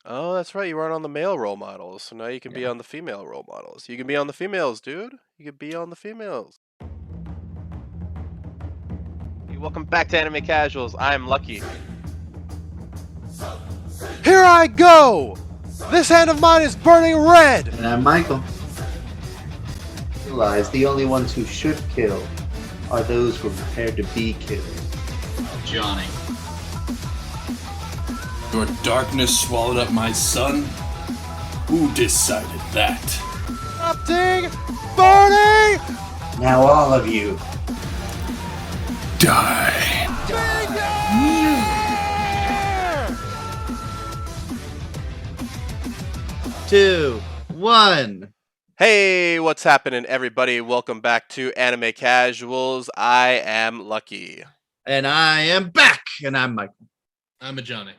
Oh, that's right. You weren't on the male role models, so now you can be Yeah. on the female role models. You can be on the females, dude. You can be on the females. Hey, welcome back to Anime Casuals. I'm Lucky. Here I go! This hand of mine is burning red! And I'm Michael. Realize the only ones who should kill are those who are prepared to be killed. Johnny. Your darkness swallowed up my son? Who decided that? Erupting! Burning! Now all of you. Die. Two, one. Hey, what's happening, everybody? Welcome back to Anime Casuals. I am Lucky. And I am back. And I'm Michael. I'm a Johnny.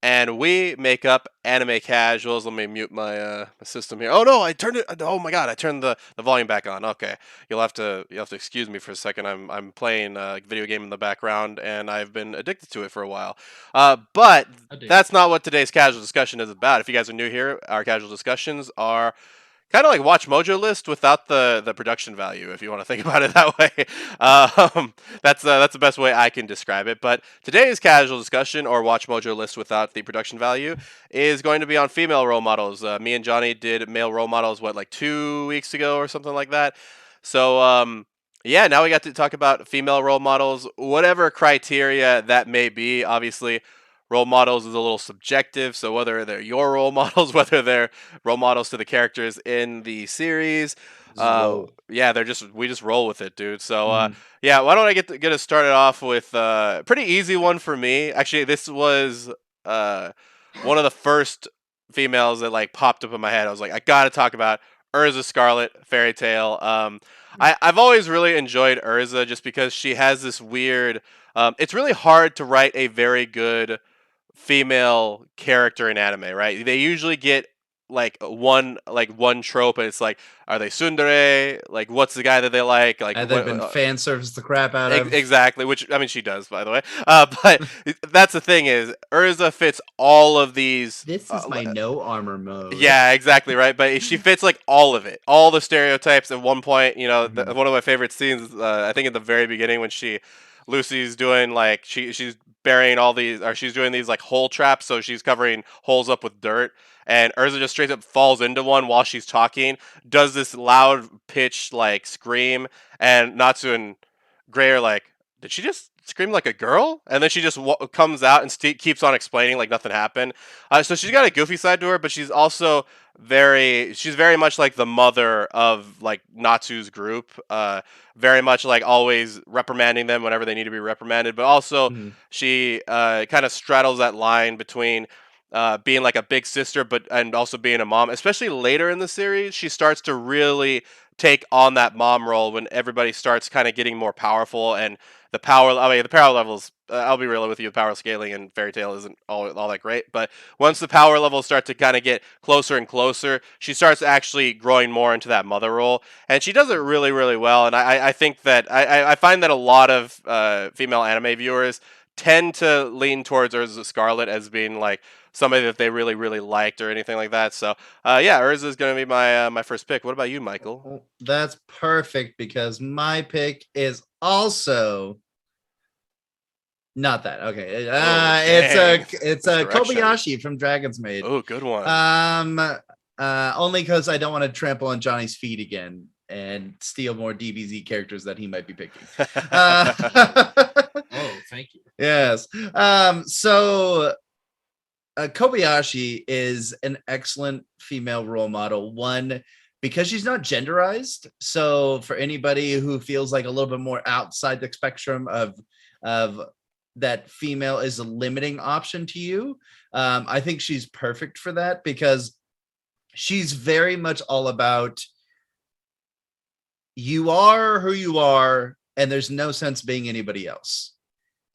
And we make up Anime Casuals. Let me mute my system here. Oh no, I turned it. Oh my god, I turned the volume back on. Okay, you'll have to excuse me for a second. I'm playing a video game in the background, and I've been addicted to it for a while. But that's not what today's casual discussion is about. If you guys are new here, our casual discussions are kind of like Watch Mojo list without the production value, if you want to think about it that way. That's the best way I can describe it. But today's casual discussion, or Watch Mojo list without the production value, is going to be on female role models. Me and Johnny did male role models, like 2 weeks ago or something like that. So, yeah, now we got to talk about female role models, whatever criteria that may be. Obviously, role models is a little subjective, so whether they're your role models, whether they're role models to the characters in the series, yeah, we just roll with it, dude. So yeah, why don't I get us started off with pretty easy one for me. Actually, this was one of the first females that like popped up in my head. I was like, I gotta talk about Urza Scarlet Fairy Tail. I've always really enjoyed Urza just because she has this weird. It's really hard to write a very good female character in anime, right? They usually get like one trope, and it's like, are they tsundere? Like, what's the guy that they like? Like, And they've what? been fan service the crap out of. Exactly. Which I mean, she does, by the way. But that's the thing is, Urza fits all of these. This is my no armor mode. Yeah, exactly right. But she fits like all of it, all the stereotypes. At one point, one of my favorite scenes, I think at the very beginning when Lucy's doing like she's burying all these, or she's doing these like hole traps, so she's covering holes up with dirt, and Urza just straight up falls into one while she's talking, does this loud pitch like scream, and Natsu and Gray are like, did she just scream like a girl? And then she just comes out and keeps on explaining like nothing happened. So she's got a goofy side to her, but she's also she's very much like the mother of like Natsu's group. Very much like always reprimanding them whenever they need to be reprimanded, but also she kind of straddles that line between being like a big sister, and also being a mom. Especially later in the series, she starts to really take on that mom role when everybody starts kind of getting more powerful, and the power. I mean, the power levels. I'll be real with you. The power scaling in Fairy Tail isn't all that great, but once the power levels start to kind of get closer and closer, she starts actually growing more into that mother role, and she does it really, really well. And I think that I find that a lot of female anime viewers tend to lean towards Urza Scarlet as being like somebody that they really, really liked or anything like that. So yeah, Urza is going to be my first pick. What about you, Michael? That's perfect because my pick is also not that. Okay. It's a Kobayashi from Dragon's Maid. Oh, good one. Only because I don't want to trample on Johnny's feet again and steal more DBZ characters that he might be picking. Oh, thank you. Yes. So Kobayashi is an excellent female role model. One, because she's not genderized. So for anybody who feels like a little bit more outside the spectrum of that female is a limiting option to you, I think she's perfect for that because she's very much all about you are who you are, and there's no sense being anybody else.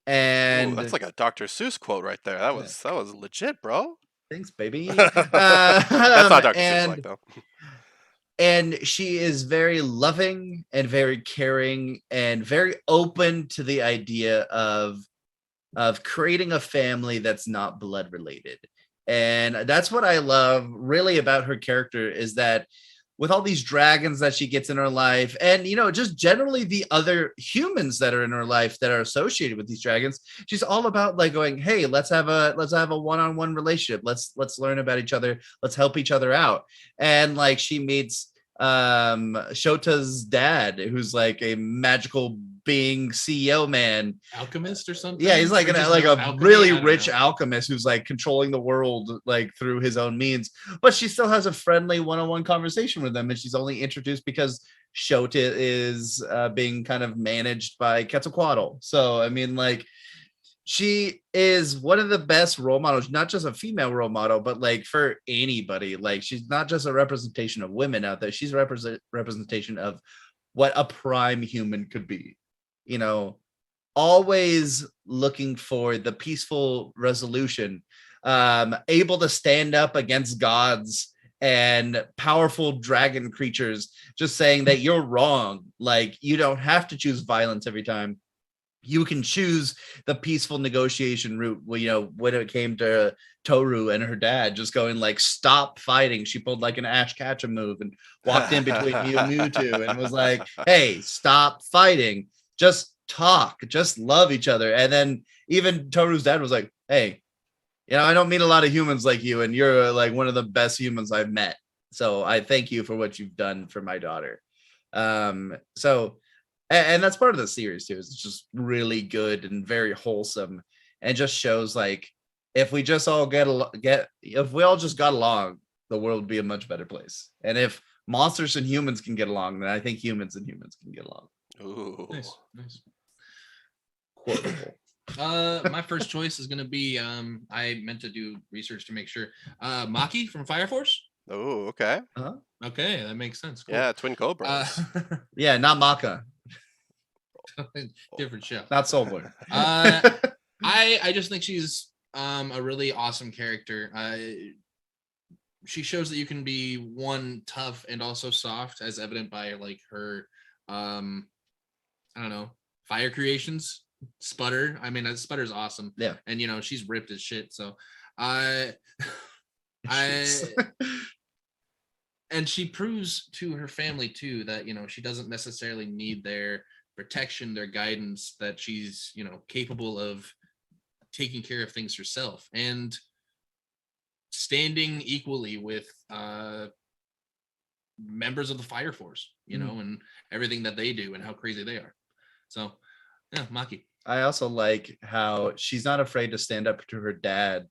And that's like a Dr. Seuss quote right there. That was legit, bro. Thanks, baby. That's not Dr. Seuss like though. And she is very loving and very caring and very open to the idea of creating a family that's not blood related. And that's what I love really about her character, is that with all these dragons that she gets in her life, and just generally the other humans that are in her life that are associated with these dragons, she's all about like going, hey, let's have a one-on-one relationship, let's learn about each other, let's help each other out. And like she meets Shota's dad, who's like a magical being CEO man. Alchemist or something? Yeah, he's like Or just like no a alchemy? really I don't rich know. alchemist who's like controlling the world like through his own means. But she still has a friendly one-on-one conversation with them, and she's only introduced because Shota is being kind of managed by Quetzalcoatl. So I mean, like, she is one of the best role models, not just a female role model, but like for anybody. Like, she's not just a representation of women out there, she's a representation of what a prime human could be, you know always looking for the peaceful resolution, able to stand up against gods and powerful dragon creatures, just saying that you're wrong. Like, you don't have to choose violence every time. You can choose the peaceful negotiation route. Well, when it came to Toru and her dad just going like, stop fighting, she pulled like an Ash Ketchum move and walked in between Mewtwo and was like, hey, stop fighting, just talk, just love each other. And then even Toru's dad was like, hey, I don't meet a lot of humans like you, and you're like one of the best humans I've met. So I thank you for what you've done for my daughter. So and that's part of the series too. It's just really good and very wholesome, and just shows like, if we just all if we all just got along, the world would be a much better place. And if monsters and humans can get along, then I think humans and humans can get along. Ooh. Nice. Quotable. My first choice is gonna be I meant to do research to make sure. Maki from Fire Force. Oh, okay. Okay, that makes sense. Cool. Yeah, twin cobras. Yeah, not Maka, Different show. not Soulboy. I just think she's a really awesome character. She shows that you can be one tough and also soft, as evident by like her I don't know, fire creations. Sputter. I mean, Sputter's awesome. Yeah. And she's ripped as shit. So I and she proves to her family too that she doesn't necessarily need their protection, their guidance, that she's capable of taking care of things herself and standing equally with members of the Fire Force, and everything that they do and how crazy they are. So yeah, Maki. I also like how she's not afraid to stand up to her dad,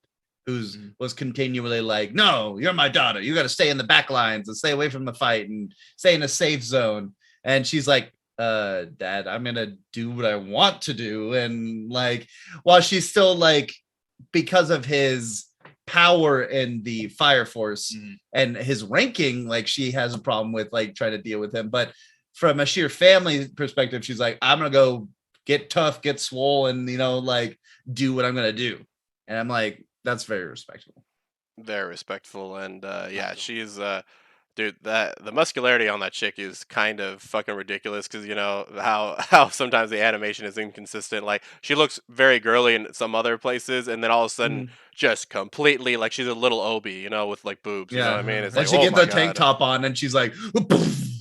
who's was continually like, no, you're my daughter, you got to stay in the back lines and stay away from the fight and stay in a safe zone. And she's like, dad, I'm gonna do what I want to do. And like, while she's still like, because of his power in the Fire Force and his ranking, like, she has a problem with like trying to deal with him. But from a sheer family perspective, she's like, I'm gonna go get tough, get swole, and like, do what I'm gonna do. And I'm like, that's very respectable. Very respectful, and yeah, she's dude, that the muscularity on that chick is kind of fucking ridiculous, because how sometimes the animation is inconsistent. Like, she looks very girly in some other places, and then all of a sudden just completely like she's a little Obi, with like boobs. You know what I mean? It's and like, she oh gets my the tank God. top on, and she's like,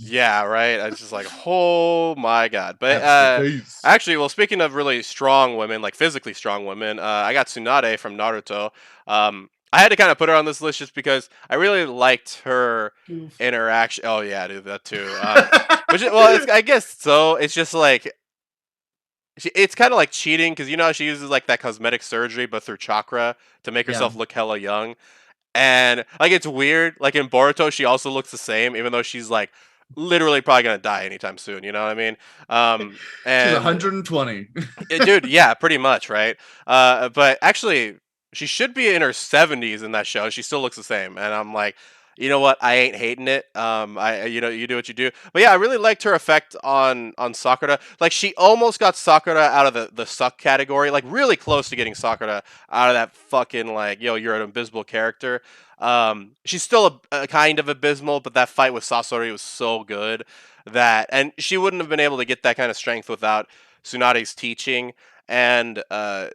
Yeah, right. It's just like, oh my God. But that's the face. actually, well, speaking of really strong women, like physically strong women, I got Tsunade from Naruto. I had to kind of put her on this list just because I really liked her interaction. Oh yeah, dude, that too. I guess so. It's just like it's kind of like cheating, because she uses like that cosmetic surgery, but through chakra to make herself look hella young. And like, it's weird. Like in Boruto, she also looks the same, even though she's like literally probably gonna die anytime soon. You know what I mean? She's And 120. dude, yeah, pretty much, right? But actually, she should be in her 70s in that show. She still looks the same, and I'm like, you know what? I ain't hating it. You do what you do. But yeah, I really liked her effect on Sakura. Like, she almost got Sakura out of the suck category, like really close to getting Sakura out of that fucking like, you're an abysmal character. She's still a kind of abysmal, but that fight with Sasori was so good and she wouldn't have been able to get that kind of strength without Tsunade's teaching. And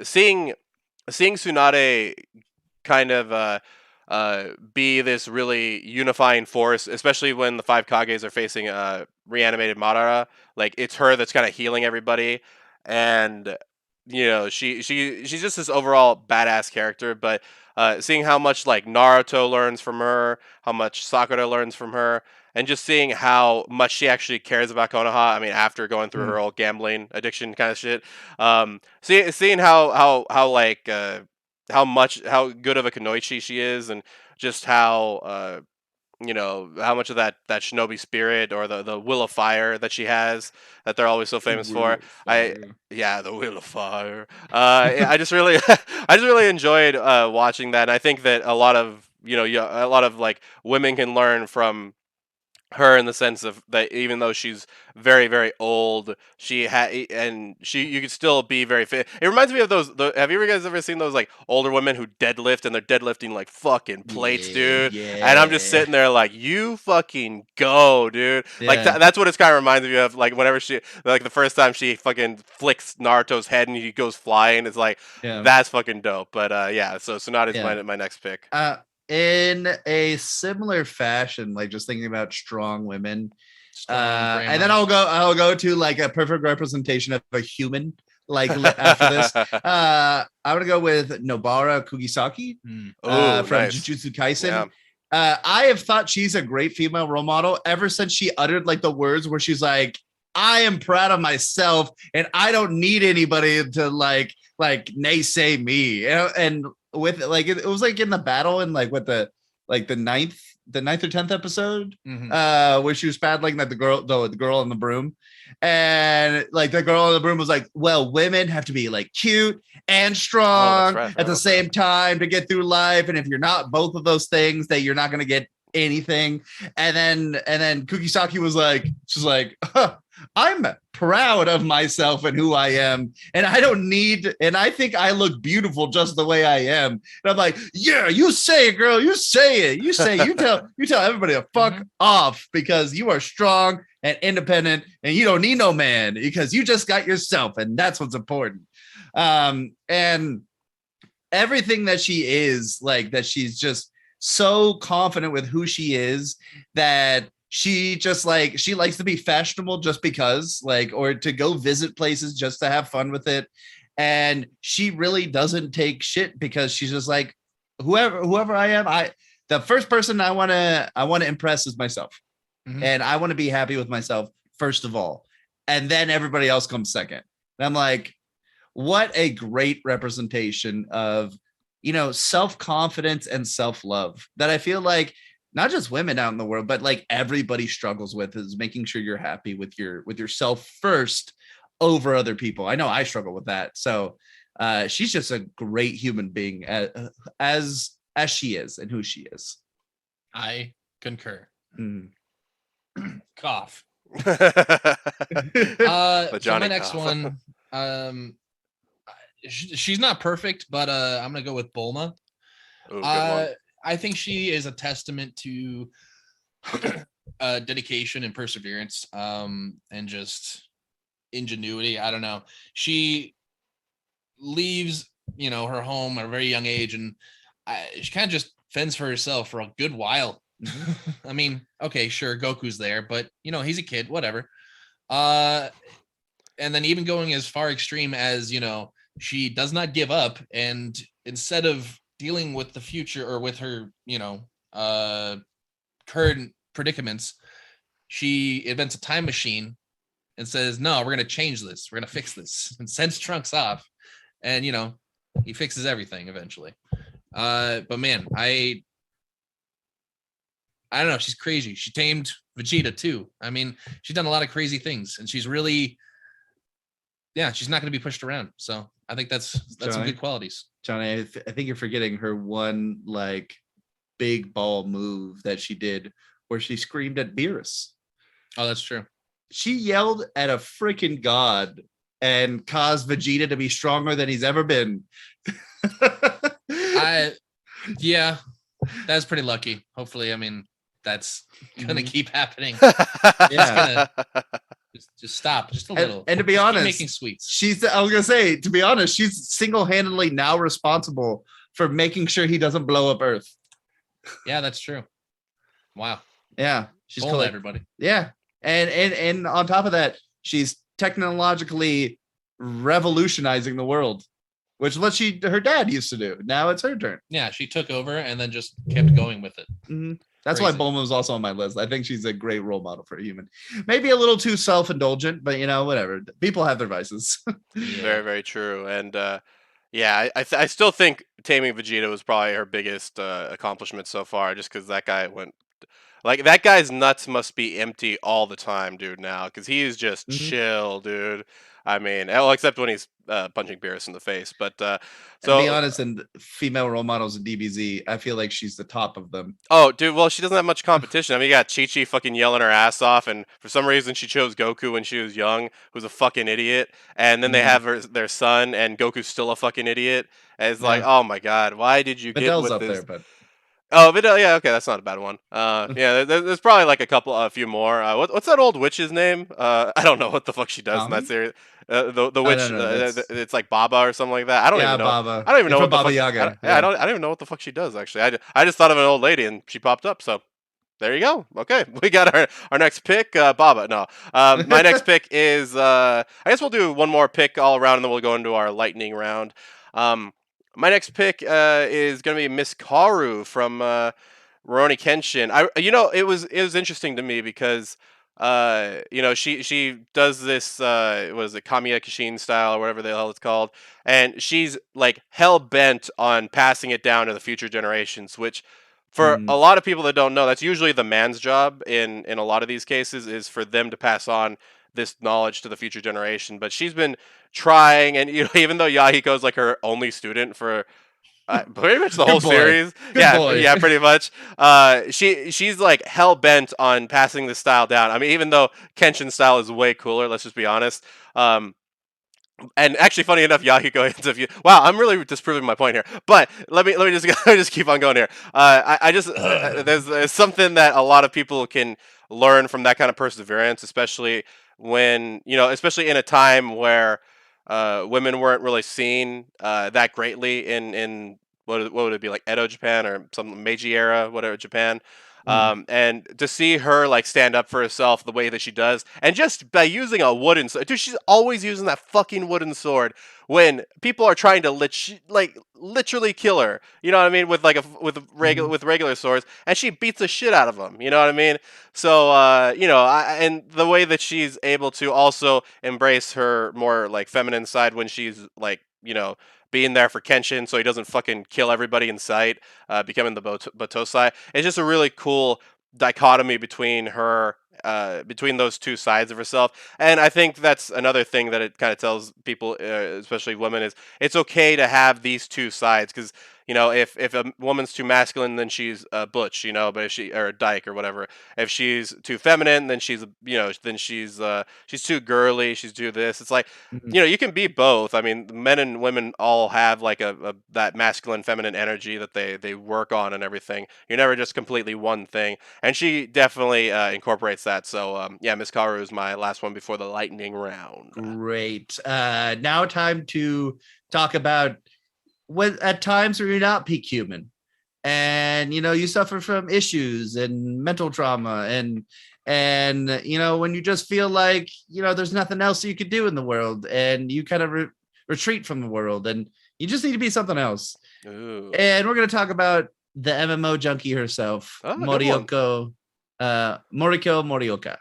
seeing Tsunade kind of be this really unifying force, especially when the five Kages are facing reanimated Madara. Like it's her that's kind of healing everybody, and she's just this overall badass character. But seeing how much like Naruto learns from her, how much Sakura learns from her, and just seeing how much she actually cares about Konoha. I mean, after going through her old gambling addiction kind of shit, seeing how like how good of a Kunoichi she is, and just how how much of that shinobi spirit or the will of fire that she has that they're always so famous for. I Yeah, the will of fire. I just really I just really enjoyed watching that, and I think that a lot of a lot of like women can learn from her in the sense of that even though she's very very old, she had and she you could still be very fit. It reminds me of have you guys ever seen those like older women who deadlift and they're deadlifting like fucking plates, dude? And I'm just Yeah. sitting there like, you fucking go, dude. Like Yeah. that's what it's kind of reminds me of, like whenever she like the first time she fucking flicks Naruto's head and he goes flying. It's like Yeah. that's fucking dope. But yeah, so Tsunade's Yeah. my next pick. In a similar fashion, like just thinking about strong women, Strong and then grandmas. I'll go to like a perfect representation of a human. Like after this, I'm gonna go with Nobara Kugisaki Oh, from nice. Jujutsu Kaisen. Yeah. I have thought she's a great female role model ever since she uttered like the words where she's like, "I am proud of myself, and I don't need anybody to like naysay me." And with like it was like in the battle and like with the ninth or 10th episode, where she was battling like the girl in the broom, and like the girl in the broom was like, well, women have to be like cute and strong at the same time to get through life, and if you're not both of those things, that you're not going to get anything. And then Kugisaki was like, she's like, I'm proud of myself and who I am, and I don't need, and I think I look beautiful just the way I am. And I'm like, yeah, you say it, girl, you say it, you tell everybody to fuck off, because you are strong and independent, and you don't need no man, because you just got yourself, and that's what's important. And everything that she is, like that, she's just so confident with who she is that she just like, she likes to be fashionable just because, like, or to go visit places just to have fun with it. And she really doesn't take shit, because she's just like, whoever I am, the first person I want to impress is myself. And I want to be happy with myself first of all, and then everybody else comes second. And I'm like, what a great representation of, self-confidence and self-love that I feel like not just women out in the world, but like everybody struggles with, is making sure you're happy with yourself first over other people. I know I struggle with that. So she's just a great human being as she is and who she is. I concur. Cough. The So Johnny my next cough. one, she's not perfect, but I'm gonna go with Bulma. Ooh, good one. I think she is a testament to dedication and perseverance, and just ingenuity. I don't know. She leaves, her home at a very young age, and she kind of just fends for herself for a good while. I mean, okay, sure, Goku's there, but he's a kid, whatever. And then even going as far extreme as, she does not give up, and instead of dealing with the future or with her, current predicaments, she invents a time machine and says, no, we're going to change this. We're going to fix this, and sends Trunks off, and, he fixes everything eventually. But man, I don't know. She's crazy. She tamed Vegeta too. I mean, she's done a lot of crazy things, and she's really, she's not going to be pushed around. So I think that's some good qualities. Johnny, I think you're forgetting her one like big ball move that she did, where she screamed at Beerus. Oh, that's true. She yelled at a freaking god and caused Vegeta to be stronger than he's ever been. Yeah, that's pretty lucky. Hopefully, I mean, that's gonna keep happening. Yeah. Just stop, just a little. And to be honest, making sweets. I was gonna say, to be honest, she's single-handedly now responsible for making sure he doesn't blow up Earth. Yeah, that's true. Wow. Yeah, she's Bold, everybody. Yeah, and on top of that, she's technologically revolutionizing the world, which what her dad used to do. Now it's her turn. Yeah, she took over and then just kept going with it. Mm-hmm. That's Crazy. why Bulma was also on my list. I think she's a great role model for a human. Maybe a little too self-indulgent, but whatever. People have their vices. Very, very true. And yeah, I still think taming Vegeta was probably her biggest accomplishment so far, just because that guy went. Like, that guy's nuts must be empty all the time, dude, now, because he is just chill, dude. I mean, well, except when he's punching Beerus in the face. But And so, be honest, and female role models in DBZ, I feel like she's the top of them. oh, dude, well, she doesn't have much competition. I mean, you got Chi-Chi fucking yelling her ass off, and for some reason she chose Goku when she was young, who's a fucking idiot. And then they have their son, and Goku's still a fucking idiot. And it's like, oh my god, why did you get Vidal's with up this? there, but Oh, Vidal, yeah, okay, that's not a bad one. Yeah, there's probably like a few more. What's that old witch's name? I don't know what the fuck she does in that series. The witch, it's like Baba or something like that. I don't even know. Baba. I don't even know what the Baba fuck. Yaga. I don't even know what the fuck she does actually. I just thought of an old lady and she popped up. So there you go. Okay, we got our next pick, Baba. No, my next pick is. I guess we'll do one more pick all around and then we'll go into our lightning round. My next pick is going to be Miss Karu from Rurouni Kenshin. It was interesting to me because she does this what is it, Kamiya Kishin style or whatever the hell it's called, and she's like hell bent on passing it down to the future generations, which for a lot of people that don't know, that's usually the man's job in a lot of these cases, is for them to pass on this knowledge to the future generation. But she's been trying, and even though Yahiko's like her only student for pretty much the whole series, yeah, pretty much. She's like hell bent on passing the style down. I mean, even though Kenshin style is way cooler, let's just be honest. And actually, funny enough, Yahiko ends up. Wow, I'm really disproving my point here. But let me just let me just keep on going here. I just there's something that a lot of people can learn from that kind of perseverance, especially especially in a time where women weren't really seen that greatly in what would it be, like Edo Japan or some Meiji era, whatever, Japan. And to see her like stand up for herself the way that she does, and just by using a wooden sword, dude, she's always using that fucking wooden sword when people are trying to literally kill her. You know what I mean? With regular swords, and she beats the shit out of them. You know what I mean? So and the way that she's able to also embrace her more like feminine side when she's like being there for Kenshin so he doesn't fucking kill everybody in sight, becoming the Batosai. It's just a really cool dichotomy between her, between those two sides of herself. And I think that's another thing that it kind of tells people, especially women, is it's okay to have these two sides, because if a woman's too masculine, then she's butch, but if she, or a dyke or whatever. If she's too feminine, then she's she's too girly, she's too this. It's like you can be both. I mean, men and women all have like that masculine feminine energy that they work on and everything. You're never just completely one thing, and she definitely incorporates that. So yeah, Miss Karu is my last one before the lightning round. Great. Now time to talk about at times where you're not peak human, and you suffer from issues and mental trauma, and when you just feel like there's nothing else you could do in the world, and you kind of retreat from the world, and you just need to be something else. Ooh. And we're going to talk about the MMO junkie herself, Moriko Morioka.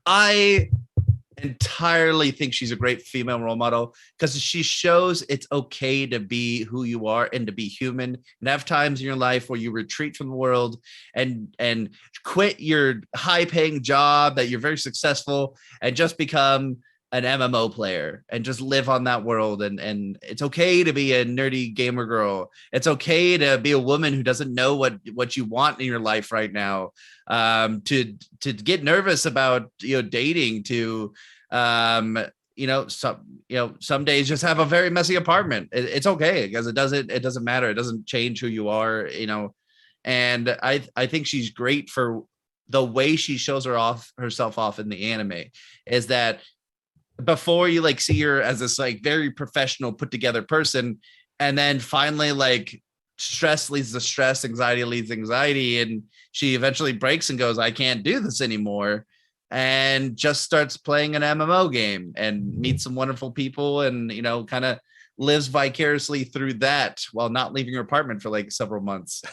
I entirely think she's a great female role model because she shows it's okay to be who you are and to be human, and have times in your life where you retreat from the world and quit your high-paying job that you're very successful and just become an MMO player and just live on that world. And it's okay to be a nerdy gamer girl. It's okay to be a woman who doesn't know what you want in your life right now. To get nervous about dating, to some days just have a very messy apartment. It's okay because it doesn't matter. It doesn't change who you are. And I think she's great for the way she shows herself off in the anime. Is that before you see her as this very professional, put together person, and then finally, like, stress leads to stress, anxiety leads to anxiety, and she eventually breaks and goes, I can't do this anymore, and just starts playing an MMO game and meets some wonderful people, and kind of lives vicariously through that while not leaving her apartment for like several months.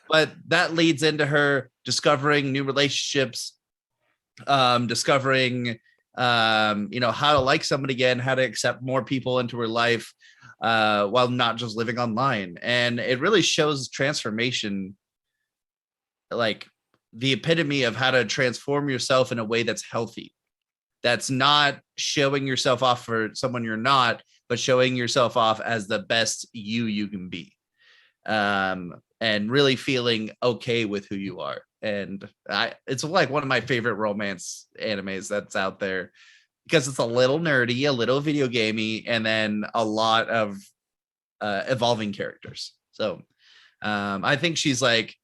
But that leads into her discovering new relationships, discovering how to like somebody again, how to accept more people into her life, while not just living online. And it really shows transformation, like the epitome of how to transform yourself in a way that's healthy, that's not showing yourself off for someone you're not, but showing yourself off as the best you can be, and really feeling okay with who you are. And it's like one of my favorite romance animes that's out there, because it's a little nerdy, a little video gamey, and then a lot of evolving characters. So I think she's like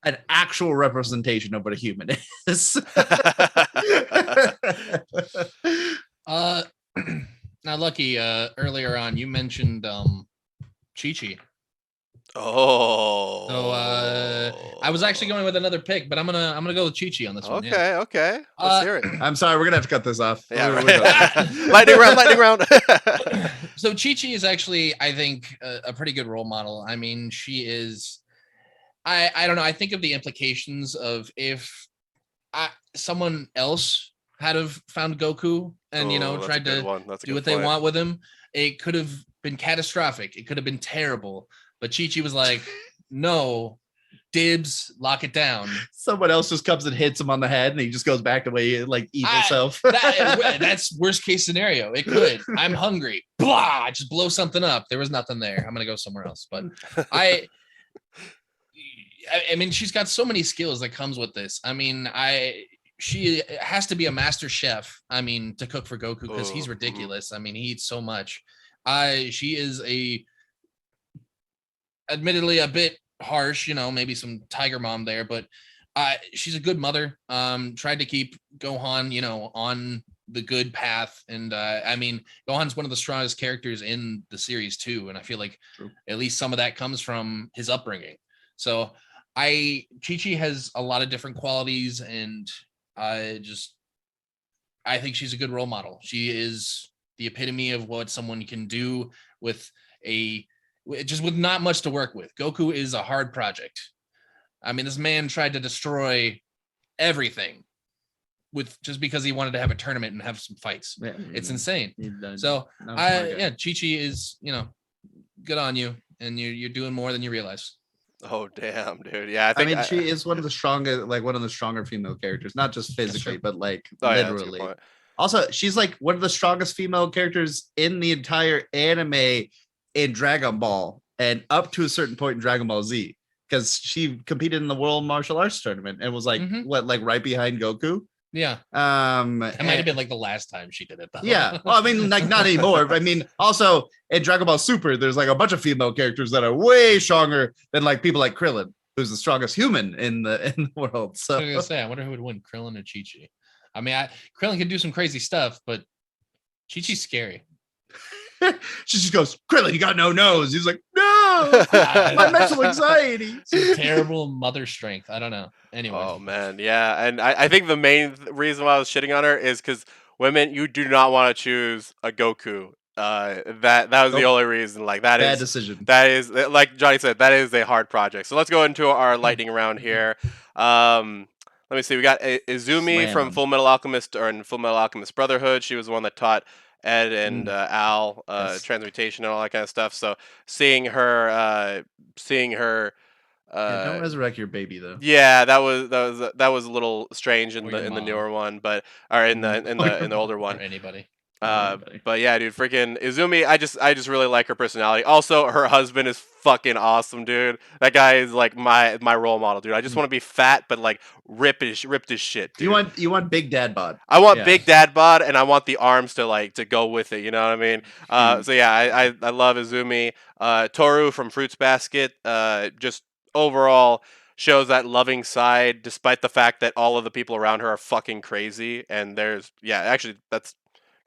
an actual representation of what a human is. Now, Lucky, earlier on you mentioned Chi-Chi. Oh. So I was actually going with another pick, but I'm gonna go with Chi-Chi on this one. Okay, okay. Let's hear it. I'm sorry, we're gonna have to cut this off. Yeah, right. Lightning round. So Chi-Chi is actually, I think, a pretty good role model. I mean, she is. I don't know. I think of the implications of if someone else had have found Goku and tried to do what they want with him, it could have been catastrophic. It could have been terrible. But Chi-Chi was like, no, dibs, lock it down. Someone else just comes and hits him on the head, and he just goes back to way like evil self. That's worst case scenario. It could. I'm hungry. Blah, just blow something up. There was nothing there. I'm gonna go somewhere else. But I mean, she's got so many skills that comes with this. I mean, she has to be a master chef. I mean, to cook for Goku, because he's ridiculous. I mean, he eats so much. She is admittedly a bit harsh, maybe some tiger mom there, but she's a good mother. Tried to keep Gohan, on the good path. And I mean, Gohan's one of the strongest characters in the series too. And I feel like at least some of that comes from his upbringing. So Chi-Chi has a lot of different qualities, and I think she's a good role model. She is the epitome of what someone can do with with not much to work with. Goku is a hard project. I mean, this man tried to destroy everything just because he wanted to have a tournament and have some fights. Yeah, it's insane. So Chi-Chi is, good on you, and you're doing more than you realize. Oh damn, dude! Yeah, I mean, she is one of the stronger female characters, not just physically, but like literally. Yeah, also, she's like one of the strongest female characters in the entire anime in Dragon Ball, and up to a certain point in Dragon Ball Z, because she competed in the World Martial Arts Tournament and was like right behind Goku. Yeah. It might have been like the last time she did it though. Yeah. Well, I mean, like not anymore. But I mean, also in Dragon Ball Super, there's like a bunch of female characters that are way stronger than like people like Krillin, who's the strongest human in the world. So I was gonna say, I wonder who would win, Krillin or Chi-Chi. I mean, Krillin can do some crazy stuff, but Chi-Chi's scary. She just goes, Krillin, you got no nose. He's like, no, my mental anxiety. Some terrible mother strength. I don't know. Anyway. Oh man, yeah, and I think the main reason why I was shitting on her is because women, you do not want to choose a Goku. That was the only reason. Like that bad is decision. That is, like Johnny said, that is a hard project. So let's go into our lightning round here. Let me see. We got Izumi from Full Metal Alchemist and Full Metal Alchemist Brotherhood. She was the one that taught Ed and Al transmutation and all that kind of stuff. So seeing her don't resurrect your baby though. Yeah, that was a little strange in the newer one, but in the older one. Or anybody. But yeah, dude, freaking Izumi, I just really like her personality. Also, her husband is fucking awesome, dude. That guy is like my role model, dude. I just want to be fat, but like ripped as shit, dude. You want big dad bod. I want big dad bod, and I want the arms to go with it. You know what I mean? So yeah, I love Izumi. Toru from Fruits Basket. Just overall shows that loving side, despite the fact that all of the people around her are fucking crazy. And actually, that's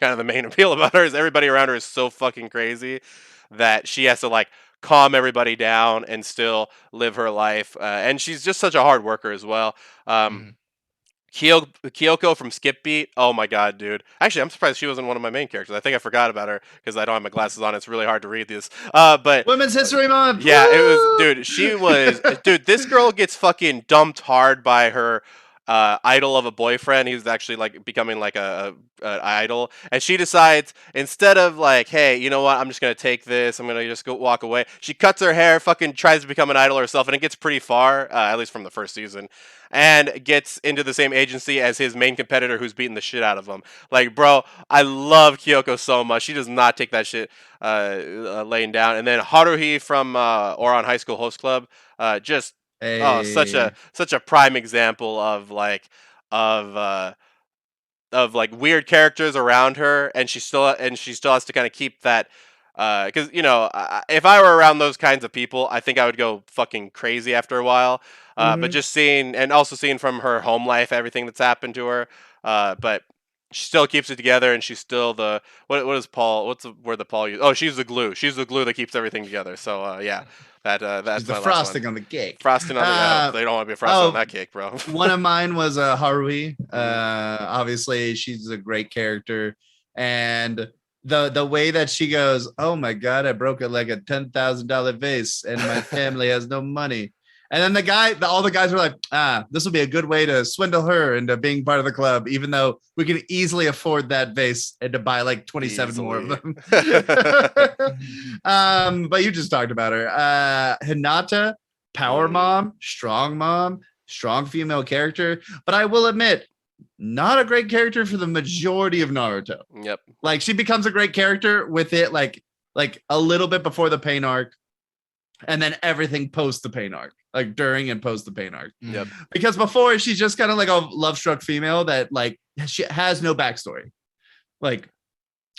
kind of the main appeal about her is everybody around her is so fucking crazy that she has to like calm everybody down and still live her life. And she's just such a hard worker as well. Um, Mhm. Kyoko from Skip Beat. Oh my god, dude. Actually, I'm surprised she wasn't one of my main characters. I think I forgot about her because I don't have my glasses on. It's really hard to read this. But Women's History Month. yeah, it was, Woo! dude. She was, dude. This girl gets fucking dumped hard by her idol of a boyfriend. He's actually like becoming like a idol, and she decides instead of like, hey, you know what? I'm just gonna take this. I'm gonna just go walk away. She cuts her hair, fucking tries to become an idol herself, and it gets pretty far, at least from the first season, and gets into the same agency as his main competitor, who's beating the shit out of him. Like, bro, I love Kyoko so much. She does not take that shit laying down. And then Haruhi from Oran High School Host Club, just oh, Hey. such a prime example of of like weird characters around her, and she still has to kind of keep that. Because you know, if I were around those kinds of people, I think I would go fucking crazy after a while. But Mhm. just seeing and also seeing from her home life everything that's happened to her, but she still keeps it together, and she's still the what is Paul? What's the word that Paul used? Oh, she's the glue. She's the glue that keeps everything together. So yeah, She's that's the my last one. frosting on the cake. Frosting on the they don't want to be frosting on Oh, that cake, bro. one of mine was Haruhi. Mhm. Obviously, she's a great character, and the way that she goes, "Oh my god, I broke it like a $10,000 vase, and my family has no money." And then all the guys were like, this will be a good way to swindle her into being part of the club, even though we can easily afford that vase and to buy like 27 more of Easily. them. But you just talked about her. Hinata, power mom, strong female character. But I will admit, not a great character for the majority of Naruto. Yep. Like she becomes a great character with it, like a little bit before the pain arc, and then everything post the pain arc, like during and post the pain arc. Yep. Because before she's just kind of like a love struck female that like she has no backstory, like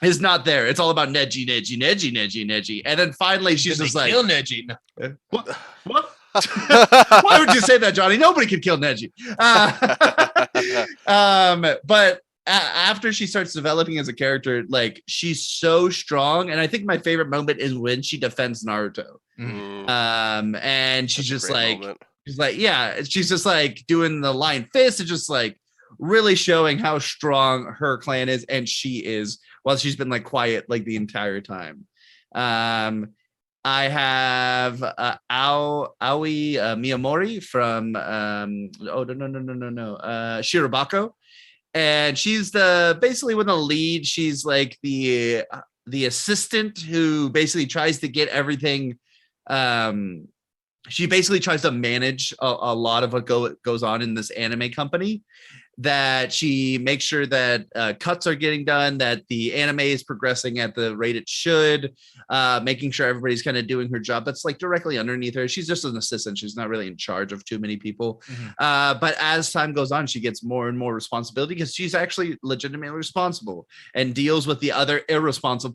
is not there. It's all about Neji, and then finally she's just like, kill Neji. No. what? Why would you say that, Johnny? Nobody could kill Neji. But after she starts developing as a character, like she's so strong, and I think my favorite moment is when she defends Naruto. Mm, And she's that's a just great like, moment. she's just like doing the lion fist and just like really showing how strong her clan is, and she is, while she's been like quiet like the entire time. I have Aoi Miyamori from Shirobako, and she's the basically one of the lead. She's like the assistant who basically tries to get everything. She basically tries to manage a lot of what goes on in this anime company. That she makes sure that cuts are getting done, that the anime is progressing at the rate it should, making sure everybody's kind of doing her job. That's like directly underneath her. She's just an assistant. She's not really in charge of too many people. But as time goes on, she gets more and more responsibility because she's actually legitimately responsible and deals with the other irresponsible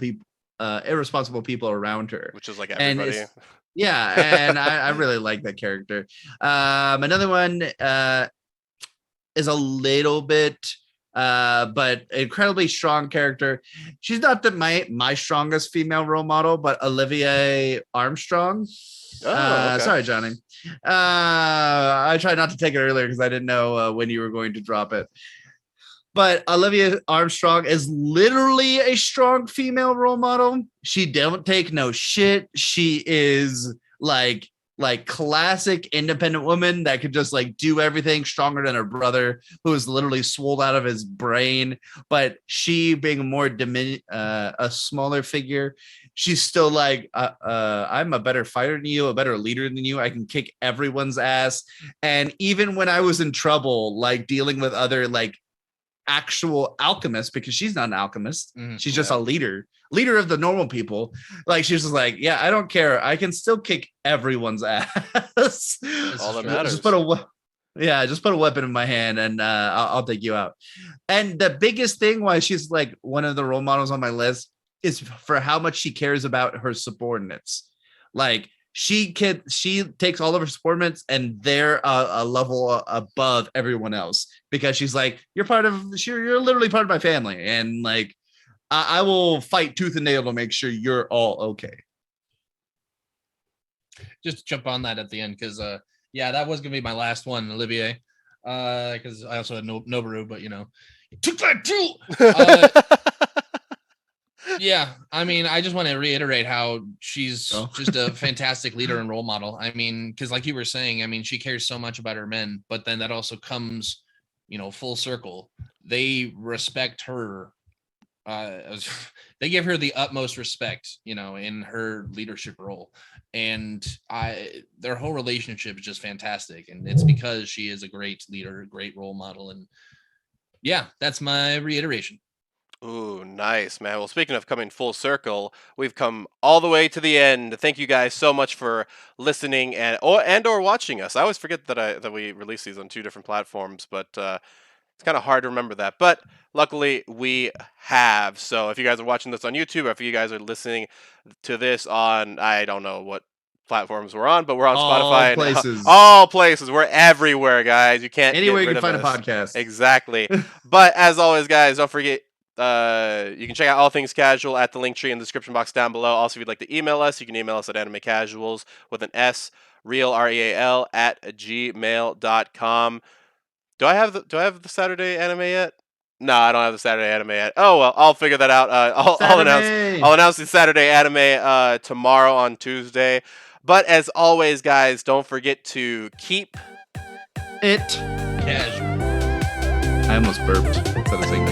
people around her. Which is like And everybody. yeah, and I really like that character. Another one is a little bit but incredibly strong character. She's not my strongest female role model, but Olivia Armstrong. Oh, okay. Sorry, Johnny. I tried not to take it earlier because I didn't know when you were going to drop it. But Olivia Armstrong is literally a strong female role model. She don't take no shit. She is like classic independent woman that could just like do everything, stronger than her brother, who is literally swole out of his brain. But she being a smaller figure, she's still like, I'm a better fighter than you, a better leader than you. I can kick everyone's ass. And even when I was in trouble, like dealing with other like actual alchemists, because she's not an alchemist, she's just a leader of the normal people, like she's just like, yeah, I don't care, I can still kick everyone's ass. All that matters. Just put a weapon in my hand and I'll take you out. And the biggest thing why she's like one of the role models on my list is for how much she cares about her subordinates. Like she takes all of her subordinates and they're a level above everyone else, because she's like, you're literally part of my family, and like I will fight tooth and nail to make sure you're all okay. Just jump on that at the end because yeah, that was gonna be my last one, Olivier. Because I also had Noboru, but you took that too. Yeah, I mean, I just want to reiterate how she's just a fantastic leader and role model. I mean, because like you were saying, I mean, she cares so much about her men, but then that also comes, full circle. They respect her. They give her the utmost respect, in her leadership role, and their whole relationship is just fantastic, and it's because she is a great leader, great role model, and yeah, that's my reiteration. Ooh, nice, man. Well, speaking of coming full circle, we've come all the way to the end. Thank you guys so much for listening and or watching us. I always forget that we release these on 2 different platforms, but it's kind of hard to remember that. But luckily, we have. So if you guys are watching this on YouTube, or if you guys are listening to this on, I don't know what platforms we're on, but we're on Spotify. Places. All places. We're everywhere, guys. You can't anywhere get you rid can of find us. a podcast. Exactly. But as always, guys, don't forget. You can check out All Things Casual at the link tree in the description box down below. Also, if you'd like to email us, you can email us at animecasuals with an S, real REAL at gmail.com. Do I have the Saturday anime yet? No, I don't have the Saturday anime yet. Oh well, I'll figure that out. I'll announce the Saturday anime tomorrow on Tuesday. But as always, guys, don't forget to keep it casual. I almost burped instead of saying it.